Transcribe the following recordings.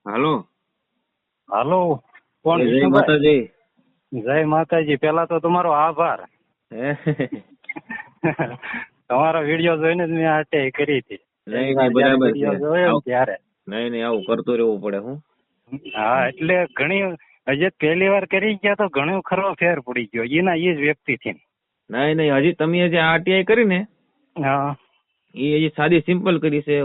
હાલો હાલો, કોણ? જય માતાજી. જય માતાજી. પેલા તો તમારો આભાર. તમારો વિડીયો જોઈને જ મેં આટે કરી હતી. નહીં બરાબર વિડીયો જોયો ને ત્યારે. નહીં આવું કરતું રહેવું પડે. હું હા, એટલે ઘણી હજી પહેલી વાર કરી ગયા તો ઘણો ખરો ફેર પડી ગયો એના એ જ વ્યક્તિ થી. નહીં હજી તમે હજી આરટીઆઈ કરી ને હા, એ હજી સાદી સિમ્પલ કરી છે.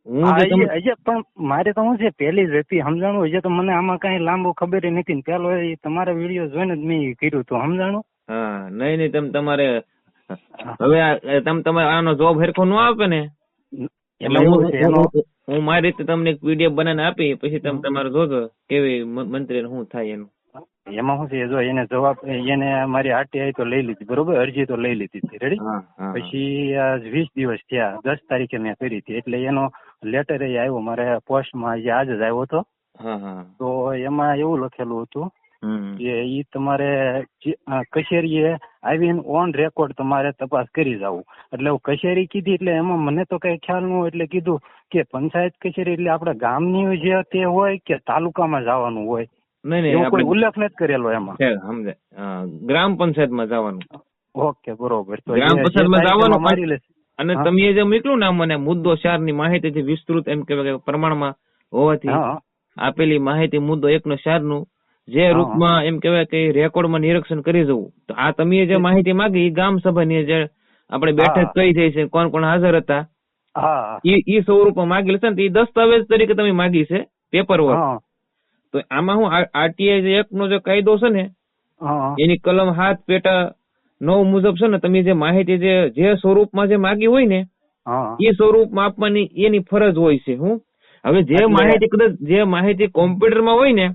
હું હજી પણ મારે તો શું છે, પહેલી જ હતી સમજાણું. હજી તો મને આમાં કઈ લાંબુ ખબર નથી ને પેલો તમારા વિડીયો જોઈને જ મેં કર્યું હતું સમજાણું. હા, નહીં તમે તમારે હવે તમારે આનો જોબ હેરખો ન આપે ને હું મારી રીતે તમને એક પીડીએફ બનાવીને આપી, પછી તમે તમારે જોજો કેવી મંત્રી શું થાય એનું. એમાં શું છે, જો એને જવાબ એને મારી આરટીઆઈ તો લઈ લીધી બરોબર, અરજી તો લઈ લીધી હતી રેડી. પછી 20 દિવસ થયા, 10 તારીખે મેં કરી હતી, એટલે એનો લેટર આવ્યો મારે પોસ્ટમાં, આજ જ આવ્યો હતો. તો એમાં એવું લખેલું હતું કે ઈ તમારે કચેરીએ આવીને ઓન રેકોર્ડ તમારે તપાસ કરી જવું. એટલે કચેરી કીધી એટલે એમાં મને તો કઈ ખ્યાલ ન હોય, એટલે કીધું કે પંચાયત કચેરી એટલે આપડે ગામની જે તે હોય કે તાલુકામાં જવાનું હોય. નહીં કોઈ ઉલ્લેખ નથી કરેલો એમાં. સમજે ગ્રામ પંચાયતમાં જવાનું. ઓકે બરોબર, તો ગ્રામ પંચાયતમાં જવાનું મારી લેશે. અને તમે જે મોકલું ને મને મુદ્દો 4 ની માહિતી વિસ્તૃત એમ કહેવાય પ્રમાણમાં હોવાથી આપેલી માહિતી મુદ્દો 1/4 નું જે રૂપમાં એમ કહેવાય કે રેકોર્ડમાં નિરીક્ષણ કરી જવું. તો આ તમે જે માહિતી માંગી ગામ સભાની જે આપણે બેઠક કઈ થઈ છે, કોણ કોણ હાજર હતા, ઈ સ્વરૂપમાં માંગેલ છે ને, એ દસ્તાવેજ તરીકે તમે માંગી છે પેપર વર્ક. તો આમાં હું આરટીઆઈ 1 નો જે કાયદો છે ને એની કલમ 7/9 મુજબ છે ને, તમે જે માહિતી જે સ્વરૂપમાં જે માંગી હોય ને એ સ્વરૂપમાં આપવાની એની ફરજ હોય છે. હું હવે જે માહિતી કોમ્પ્યુટરમાં હોય ને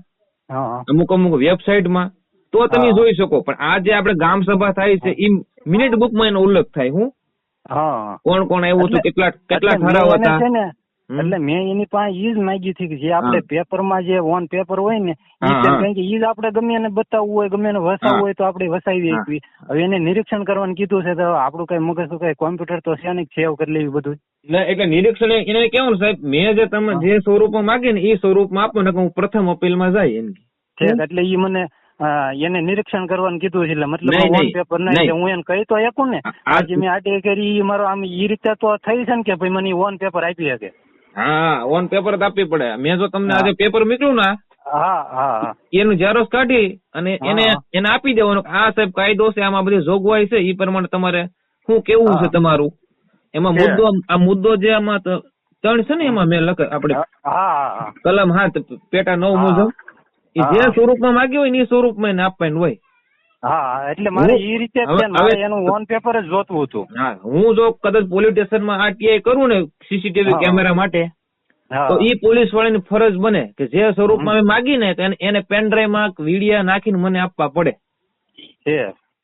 અમુક વેબસાઇટમાં તો તમે જોઈ શકો, પણ આ જે આપણે ગામ સભા થાય છે એ મિનિટ બુકમાં એનો ઉલ્લેખ થાય. હું કોણ કોણ આવ્યું હતું, કેટલા ઠરાવ હતા. એટલે મેં એની પાસે ઈ જ માંગી હતી કે જે આપણે પેપરમાં જે ઓન પેપર હોય ને ઈ જ આપણે ગમે એને બતાવવું હોય, ગમે એને વસાવવું હોય તો આપણે વસાવી શકીએ. હવે એને નિરીક્ષણ કરવાનું કીધું છે તો આપણું કઈ મગજ કઈ કોમ્પ્યુટર તો છે ને સેવ કરી લેવી બધું. એટલે નિરીક્ષણ એને કેવું સાહેબ, મેં જે તમે જે સ્વરૂપમાં માંગે ને એ સ્વરૂપમાં આપો ને હું પ્રથમ અપીલમાં જાય એમ. એટલે ઈ મને એને નિરીક્ષણ કરવાનું કીધું છે. એટલે મતલબ ઓન પેપર નહીં, હું એને કહી તો શકું ને આજે મેં આરટીઆઈ કરી મારો આમ ઈ રીતે તો થઈ છે ને કે ભાઈ મને ઓન પેપર આપી શકે. હા, ઓન પેપર જ આપવી પડે. મેં જો તમને આજે પેપર મોકલ્યું ને એનું ઝેરોક્ષ કાઢી અને એને આપી દેવાનું. આ સાહેબ કાયદો છે, આમાં બધી જોગવાઈ છે, એ પ્રમાણે તમારે શું કેવું છે તમારું. એમાં મુદ્દો જે આમાં 3 છે ને એમાં મેં લખે આપણે કલમ 7/9 મુજબ જે સ્વરૂપમાં માંગ્યું હોય ને એ સ્વરૂપમાં એને આપવાનું હોય. હા, એટલે મારે એ રીતે એનું ઓન પેપર જ જોતું હતું. હા, હું જો કદાચ પોલીસ સ્ટેશનમાં આરટીઆઈ કરું ને સીસીટીવી કેમેરા માટે, તો ઈ પોલીસ વાળાની ફરજ બને કે જે સ્વરૂપમાં માગી ને એને પેનડ્રાઈવ માં વિડીયો નાખીને મને આપવા પડે.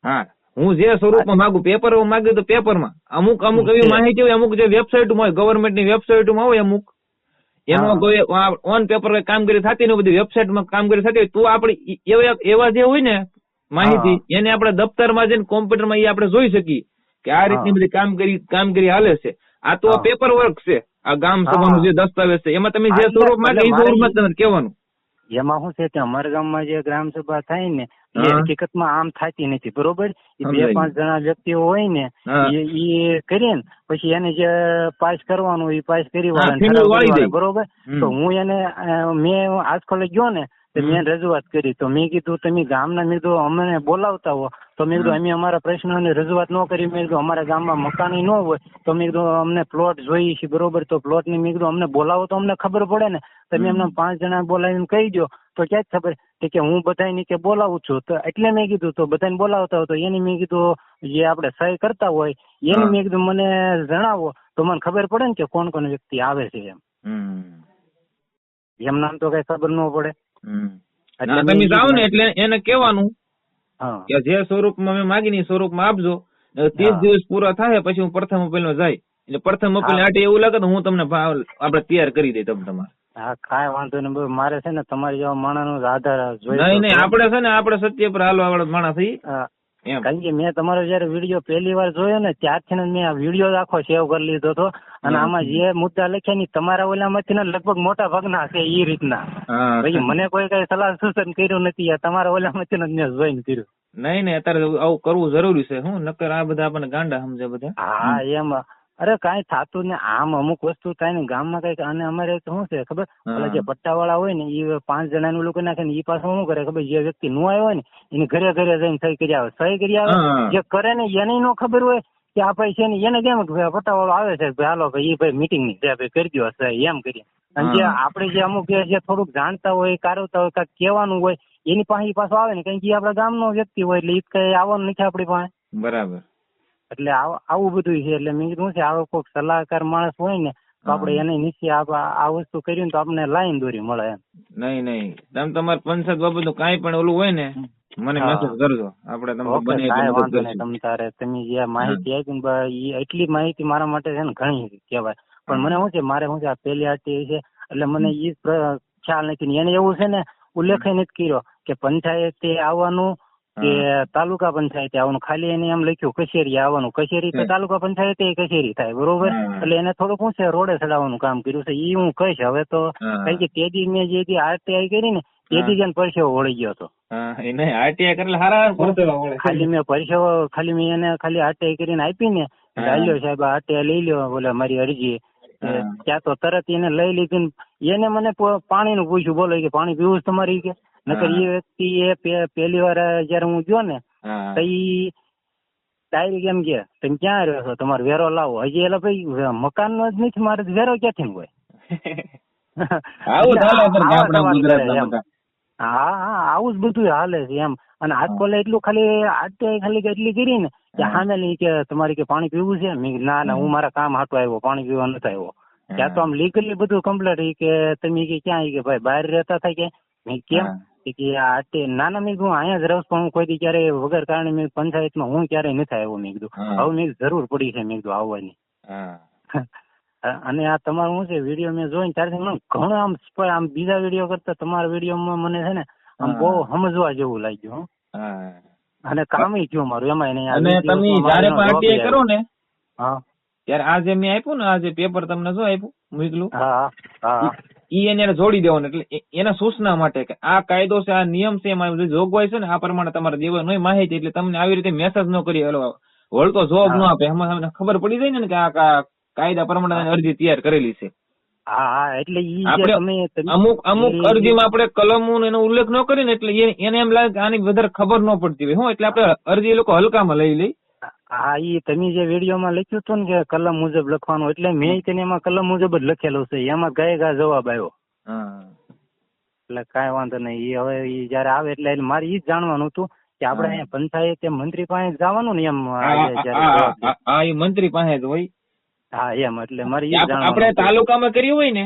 હા, હું જે સ્વરૂપમાં માંગુ, પેપર માંગ્યું તો પેપરમાં, અમુક એવી માહિતી હોય, અમુક જે વેબસાઇટમાં હોય, ગવર્મેન્ટની વેબસાઇટમાં હોય અમુક, એમાં કોઈ ઓન પેપર કામગીરી થતી ને બધી વેબસાઇટમાં કામગીરી થતી હોય, તો આપણે એવા જે હોય ને માહિતી એને આપણે દફતરમાં જઈને કોમ્પ્યુટરમાં એ આપણે જોઈ શકીએ કે આ રીતની બધી કામગીરી હાલે છે. આ તો પેપર વર્ક છે, આ ગામ સભાનું જે દસ્તાવેજ છે એમાં તમે જે સ્વરૂપ માંગે એ સ્વરૂપમાં તમે કહેવાનું. એમાં શું છે કે અમારા ગામમાં જે ગ્રામ સભા થાય ને એ હકીકતમાં આમ થતી નથી બરોબર. 2-5 જણા વ્યક્તિઓ હોય ને એ કરીને પછી એને જે પાસ કરવાનું એ પાસ કરી વાળા બરોબર. તો હું એને મેં આજકાલ ગયો ને મેં રજૂઆત કરી, તો મેં કીધું તમે ગામના મેં કીધું અમને બોલાવતા હો તો મેં કીધું અમે અમારા પ્રશ્નોની રજૂઆત ન કરી. મેં કીધું અમારા ગામમાં મકાન ન હોય તો મેં કીધું અમને પ્લોટ જોઈએ છે બરોબર, તો પ્લોટ ની મેં કીધું અમને બોલાવો તો અમને ખબર પડે ને. તમે અમને 5 જણા બોલાવીને કહી દો તો ક્યાં જ ખબર કે હું બધાની કે બોલાવું છું. તો એટલે મેં કીધું તો બધાને બોલાવતા હોય તો એની મેં કીધું જે આપણે સહી કરતા હોય એની મેં કીધું મને જણાવો તો મને ખબર પડે ને કે કોણ કોણ વ્યક્તિ આવે છે એમ. એમ નામ તો કઈ ખબર ન પડે. એટલે તમે જાઓ ને એટલે એને કહેવાનું કે જે સ્વરૂપમાં મેં માગીને સ્વરૂપમાં આપજો. 30 દિવસ પૂરા થાય પછી હું પ્રથમ અપીલ જાય. એટલે પ્રથમ અપીલ આટે એવું લાગે તો હું તમને આપણે તૈયાર કરી દઈ તમને. હા, કાંઈ વાંધો નહીં. મારે છે ને તમારી જેવા માણસનો આધાર જોઈએ. નહીં આપણે છે ને આપણે સત્ય પર હાલવા વાળા માણસ છીએ. એમ. કારણ કે મેં તમારો જયારે વિડીયો પહેલી વાર જોયો ને ત્યારથી મેં આ વિડીયો આખો સેવ કરી લીધો હતો અને આમાં જે મુદ્દા લખ્યા ની તમારા ઓલામાંથી લગભગ મોટા ભાગના છે એ રીતના. પછી મને કોઈ કઈ સલાહ સૂચન કર્યું નથી, તમારા ઓલામાંથી મેં જોઈને કર્યું. નહીં અત્યારે આવું કરવું જરૂરી છે. હું નકર આ બધા આપણને ગાંડા સમજે બધા. હા એમ. અરે કઈ થતું ને આમ અમુક વસ્તુ થાય ને ગામમાં કઈક. અને અમારે શું છે ખબર, પેલા જે પટ્ટાવાળા હોય ને એ 5 જણાનું લોકો નાખે ને એ પાછું શું કરે ખબર, જે વ્યક્તિ નું આવ્યો હોય ને એને ઘરે ઘરે જઈને સહી કરી આવે. સહી કરી આવે જે કરે ને એને નો ખબર હોય કે આ ભાઈ છે ને એને કેમ પટ્ટાવાળો આવે છે હાલો ભાઈ એ ભાઈ મીટિંગ ની ભાઈ કરી દો સહી એમ કરીએ. અને જે આપણે જે અમુક જે થોડુંક જાણતા હોય કારવતા હોય કાંઈક કહેવાનું હોય એની પાસે પાછો આવે ને, કારણ કે આપડા ગામનો વ્યક્તિ હોય એટલે એ કઈ આવવાનું નથી આપણી પાસે. બરાબર. એટલે આવું બધું છે. એટલે મેં કીધું છે આવો કોઈક સલાહકાર માણસ હોય ને તો આપણે એને નીચે આ વસ્તુ કર્યું તો આપણને લાઈન દોરી મળે એમ. નહીં તમે તમારે પંચાયત બાબતનું કાંઈ પણ ઓલું હોય ને મને મેસેજ કરજો. આપણે તમને બને એટલી મદદ કરશું. તમે જે માહિતી આપી ને એટલી માહિતી મારા માટે છે ને ઘણી કહેવાય. પણ મને શું છે, મારે શું છે આ પહેલી આરટી છે એટલે મને એ ખ્યાલ નથી. એને એવું છે ને ઉલ્લેખ નથી કર્યો કે પંચાયતે આવવાનું કે તાલુકા પંચાયતે આવવાનું, ખાલી એને એમ લખ્યું કચેરી આવવાનું. કચેરી તો તાલુકા પંચાયતે કચેરી થાય બરોબર. એટલે એને થોડુંક શું છે રોડે ચડાવવાનું કામ કર્યું છે. એ હું કહીશ હવે તો, કારણ કે તે દી મેં જે આરટીઆઈ કરી ને તે દી જેને પરસેવો વળી ગયો હતો. ખાલી મેં પરસેવો ખાલી મેં એને ખાલી આરટીઆઈ કરીને આપી ને, લ્યો સાહેબ આરટીઆઈ લઈ લ્યો બોલે મારી અરજી. ત્યાં તો તરત એને લઈ લીધી. એને મને પાણીનું પૂછ્યું, બોલો કે પાણી પીવું છે તમારી કે. નકર એ વ્યક્તિ એ પહેલી વાર જયારે હું ગયો ને તો ઈ ડાયરેક્ટ એમ કે તમે ક્યાં રહ્યો છો, તમારો વેરો લાવો. હજી એટલે ભાઈ મકાન નો જ નથી, મારે વેરો ક્યાંથી હોય. હા આવું જ બધું હાલે છે એમ. અને આજકાલ એટલું ખાલી ખાલી એટલી કરી ને કે સામે કે તમારે કે પાણી પીવું છે. ના હું મારા કામ હાટું આવ્યો, પાણી પીવા નથી આવ્યો. ત્યાં તો આમ લીગલી બધું કમ્પ્લીટ કે તમે કે ક્યાં કે ભાઈ બહાર રહેતા થાય કે કેમ કે આ નાના મેં કીધું અહીંયા જ રહું પણ હું કોઈ દી ક્યારે વગર કારણે મેં પંચાયતમાં હું ક્યારેય નથી આવ્યો. મેં કીધું હવે મેં જરૂર પડી છે મેં કીધું આવવાની. અને આ તમારું શું છે વિડીયો મેં જોઈને ત્યારથી મને ઘણું આમ બીજા વિડીયો કરતા તમારા વિડીયોમાં મને છે ને આમ બહુ સમજવા જેવું લાગ્યું. અને કામ થયું મારું એમાં. અને તમે જયારે પણ આરટીઆઈ કરો ને ત્યારે આ જે મેં આપ્યું ને આ જે પેપર તમને શું આપ્યું મોકલું ઈ એને જોડી દેવાનું. એટલે એના સૂચના માટે કે આ કાયદો છે, આ નિયમ છે, એમાં જોગવાઈ છે ને આ પ્રમાણે તમારે દેવાની હોય માહિતી. એટલે તમને આવી રીતે મેસેજ ન કરી વળતો જવાબ ન આપે. એમાં ખબર પડી જાય ને કે આ કાયદા પ્રમાણે અરજી તૈયાર કરેલી છે. એટલે અમુક અરજીમાં આપણે કલમો એનો ઉલ્લેખ ન કરીને એટલે એને એમ લાગે કે આની વધારે ખબર ન પડતી હોય. એટલે આપણે અરજી એ લોકો હલકામાં લઈ લઈ. હા ઈ તમે જે વિડીયોમાં લખ્યું હતું ને કે કલમ મુજબ લખવાનું, એટલે મેં તેને એમાં કલમ મુજબ જ લખેલું છે. એમાં ગયે જવાબ આવ્યો. એટલે કઈ વાંધો નહીં. એ હવે ઈ જયારે આવે એટલે મારે ઈ જ જાણવાનું હતું કે આપડે અહીંયા પંચાયત મંત્રી પાસે જવાનું ને એમ. મંત્રી પાસે જ હોય. હા એમ. એટલે મારે આપણે તાલુકામાં કર્યું હોય ને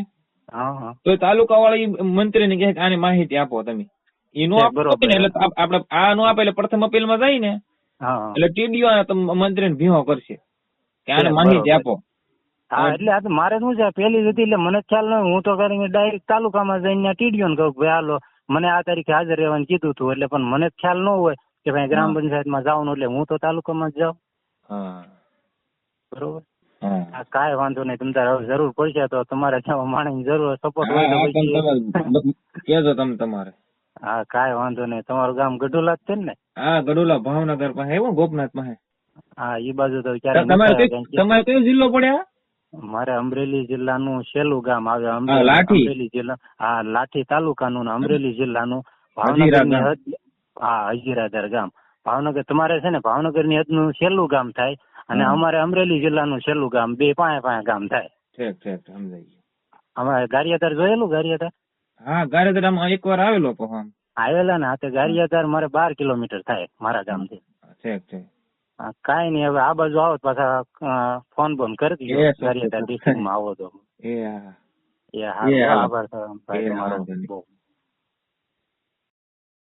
તો તાલુકા વાળા મંત્રી ને કહે આની માહિતી આપો તમે. એ નો આપો ને એટલે આપડે આ નો આપે એટલે પ્રથમ અપીલ માં જાય ને એટલે ટીડીઓ મંત્રી ભીમો કરશે કે આને માહિતી આપો. હા એટલે આ મારે શું છે પેલી હતી એટલે મને ખ્યાલ ન. હું તો કરીને ડાયરેક્ટ તાલુકામાં જઈને ટીડીઓ ને કહું ભાઈ હાલો મને આ તારીખે હાજર રહેવાનું કીધું હતું. એટલે પણ મને ખ્યાલ ન હોય કે ભાઈ ગ્રામ પંચાયતમાં જવાનું. એટલે હું તો તાલુકામાં જ જાઉં. બરોબર. કાંઈ વાંધો નહીં. તમે તારે જરૂર પડશે તો તમારે માણસ જરૂર સપોર્ટ હોય તો કેજો તમે તમારે. હા કાંઈ વાંધો નહીં. તમારું ગામ ગઢોલા જ છે ને? હા ગઢોલા ભાવનગર પાસે આવ્યો ગોપનાથ પાસે. હા એ બાજુ તો ક્યારે. તમારે કયો જિલ્લો પડ્યા? મારે અમરેલી જિલ્લાનું છેલ્લું ગામ આવે અમરેલી જિલ્લા. હા લાઠી તાલુકાનું ને અમરેલી જિલ્લાનું ભાવનગર. હા હજીરાધર ગામ ભાવનગર. તમારે છે ને ભાવનગર ની હદ નું છેલ્લું ગામ થાય અને અમારે અમરેલી જિલ્લાનું છેલ્લું ગામ. બે પાંચ ગામ થાય. સમજાય. અમારે ગારિયાધાર જોયેલું? ગારિયાધાર? હા ગારિયાધાર એકવાર આવેલો. આવેલા ને. હા ગારિયાધાર મારે 12 કિલોમીટર થાય મારા ગામથી. કાંઈ નહીં. હવે આ બાજુ આવો પાછા ફોન બોન કરી દીધો. ગારિયાધાર ડિસ્ટ્રિક્ટ માં આવો તો. આભાર તમારો બહુ.